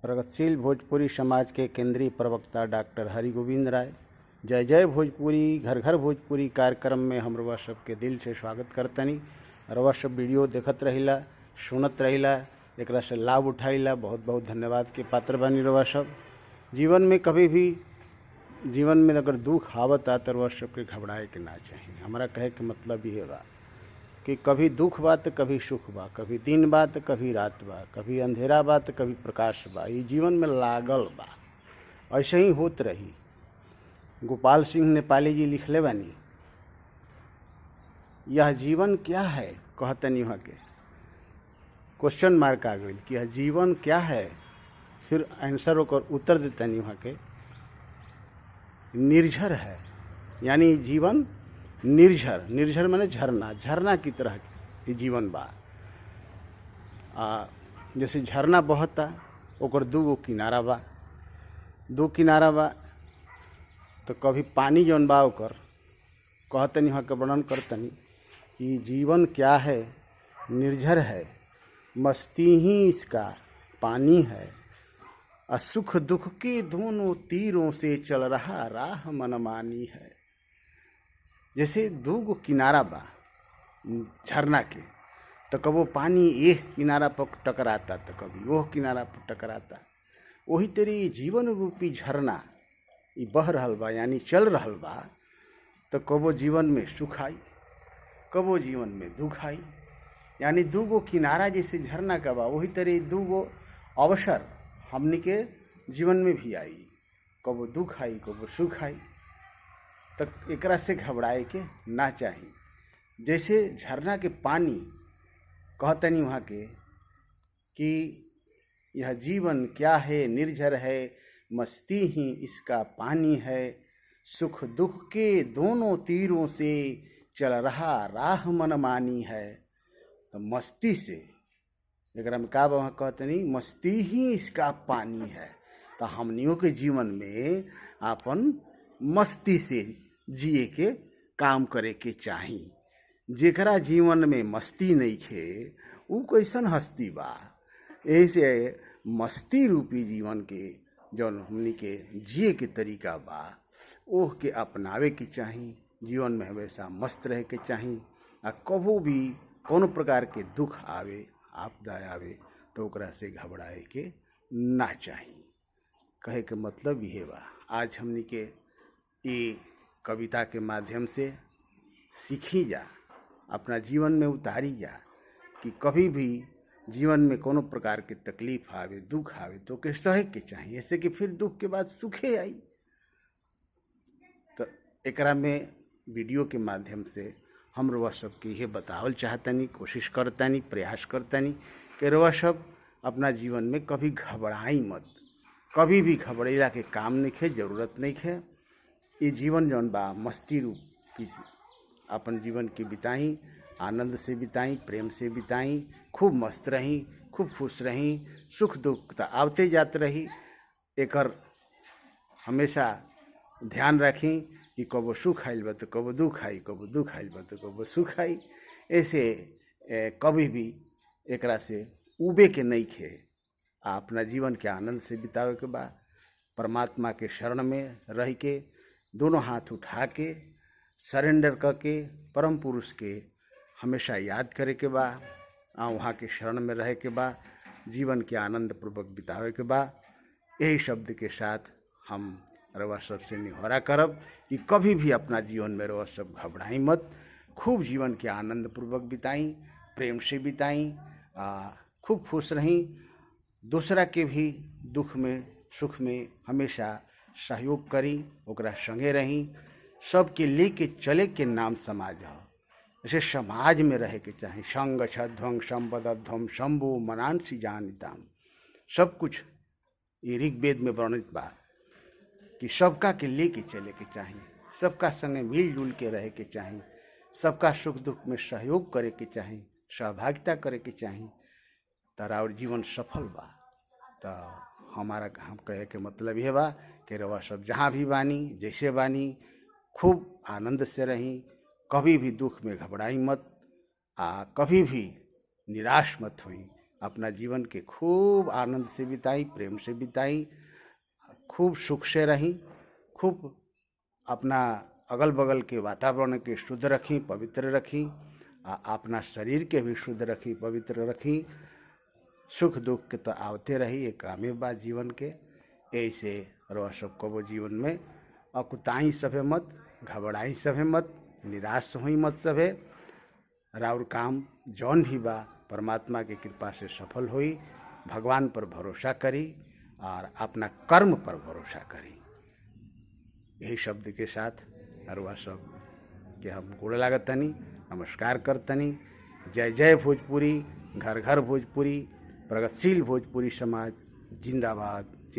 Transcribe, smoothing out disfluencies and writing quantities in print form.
प्रगतिशील भोजपुरी समाज के केंद्रीय प्रवक्ता डॉक्टर हरि गोविंद राय। जय जय भोजपुरी, घर घर भोजपुरी कार्यक्रम में हम रउआ सबके दिल से स्वागत करतनी। रउआ सब वीडियो देखत रहिला, सुनत रहिला, एकरा से लाभ उठाइला। बहुत बहुत धन्यवाद के पात्र बानी रउआ सब। जीवन में कभी भी जीवन में अगर दुख आवता तो रउआ सबके घबराए के ना चाहिए। हमारा कहे के मतलब ये बा कि कभी दुख बा तो कभी सुख बा, कभी दिन बा तो कभी रात बा, कभी अंधेरा बा तो कभी प्रकाश बा। ये जीवन में लागल बा, ऐसे ही होत रही। गोपाल सिंह नेपाली जी लिखले बानी, यह जीवन क्या है, कहतनी वहाँ के क्वेश्चन मार्क आ गई कि यह जीवन क्या है। फिर आंसर होकर उत्तर देतनी वहाँ के निर्झर है। यानी जीवन निर्झर, निर्झर माने झरना, झरना की तरह ये जीवन बा। जैसे झरना बहता ओकर दूगो किनारा बा, दो किनारा बा तो कभी पानी जौन बा ओकर कहतनी वहाँ के वर्णन करतनी कि जीवन क्या है, निर्झर है, मस्ती ही इसका पानी है, सुख दुख के दोनों तीरों से चल रहा राह मनमानी है। जैसे दूगो किनारा बा झरना के, तो कबो पानी एक किनारा पर टकराता तो कभी वो किनारा पर टकराता। वही तेरी जीवन रूपी झरना ये बह रहल बा, यानी चल रहल बा। तो कबो जीवन में सुख आई, कबो जीवन में दुख आई। यानी दूगो किनारा जैसे झरना का बा, वही तरह दूगो अवसर हमनी के जीवन में भी आई। कबो दुख आई, कबो सुख आई। तक एकरा से घबराए के ना चाहिए। जैसे झरना के पानी कहतनी वहाँ के कि यह जीवन क्या है, निर्झर है, मस्ती ही इसका पानी है, सुख दुख के दोनों तीरों से चल रहा राह मनमानी है। तो मस्ती से एकरा में का वहाँ कहतनी मस्ती ही इसका पानी है। तो हमनियों के जीवन में अपन मस्ती से जिए के काम करे के चाही। जेकरा जीवन में मस्ती नहीं खे उ कैसन हस्ती बा। ऐसे मस्ती रूपी जीवन के जौन हमनी के जिए के तरीका बा ओह के अपनावे के चाही। जीवन में हमेशा मस्त रहे के चाही। आ कबो भी कोनो प्रकार के दुख आवे, आपदा आवे तो ओकरा से घबराए के ना चाही। कहे के मतलब ये बा। आज हमनी के ये कविता के माध्यम से सीखी जा, अपना जीवन में उतारी जा कि कभी भी जीवन में कोनो प्रकार के तकलीफ आवे, दुख आवे तो के सहे के चाहिए, ऐसे कि फिर दुख के बाद सुखे आई। तो एकरा में वीडियो के माध्यम से हम रउआ सबके ये बतावल चाहतनी, कोशिश करतनी, प्रयास करतनी कि रउआ सब अपना जीवन में कभी घबराई मत। कभी भी घबरेला के काम नहीं खे, जरूरत नहीं खे। ये जीवन जौन बा मस्ती रूप की अपन जीवन के बिताई, आनंद से बिताई, प्रेम से बिताई, खूब मस्त रही, खूब खुश रही। सुख दुख तो आवते जात रही। एकर हमेशा ध्यान रखी कि कबो सुख आइल बा तो कबो दुख आई, कबो दुख आइल बा तो कबो सुख आई। ऐसे कभी भी एकरा से उबे के नहीं खे। अपना जीवन के आनंद से बितावे के बा। परमात्मा के शरण में रह के दोनों हाथ उठा के सरेंडर करके परम पुरुष के हमेशा याद करे के बा। वहाँ के शरण में रहे के बा। जीवन के आनंद पूर्वक बितावे के बा। यही शब्द के साथ हम रउआ सब से निहोरा करब कि कभी भी अपना जीवन में रउआ सब घबराई मत। खूब जीवन के आनंद पूर्वक बिताई, प्रेम से बिताई, खूब खुश रही। दूसरा के भी दुख में सुख में हमेशा सहयोग करी, ओकरा संगे रही। सबके लेके चले के नाम समाज हो। जैसे समाज में रहे के चाहे संग छध्वं संपदध्वम शंभु मनांसी जानिताम। सब कुछ ये ऋग्वेद में वर्णित बा कि सबका के लेके चले के चाहिए, सबका संगे मिलजुल के रहे के चाहिए, सबका सुख दुख में सहयोग करे के चाहिए, सहभागिता करे के चाहिए। तारा और जीवन सफल बा। तो हमारा हम कहे के मतलब ये बा कि रउआ सब जहाँ भी बानी, जैसे बानी, खूब आनंद से रही। कभी भी दुख में घबराई मत, कभी भी निराश मत हुई। अपना जीवन के खूब आनंद से बिताई, प्रेम से बिताई, खूब सुख से रहीं, खूब अपना अगल बगल के वातावरण के शुद्ध रखी, पवित्र रखी, अपना शरीर के भी शुद्ध रखी, पवित्र रखी। सुख दुख के तो आवते रही, ये कामे बा जीवन के। ऐसे रह सबको वो जीवन में अकुताई सभे मत, घबराई सभे मत, निराश हुई मत सभे। राउर काम जौन भी बा परमात्मा के कृपा से सफल हुई। भगवान पर भरोसा करी और अपना कर्म पर भरोसा करी। यही शब्द के साथ अरुआ सब के हम गोड़ लागतनी, नमस्कार करतनी। जय जय भोजपुरी, घर घर भोजपुरी, प्रगतिशील भोजपुरी समाज जिंदाबाद।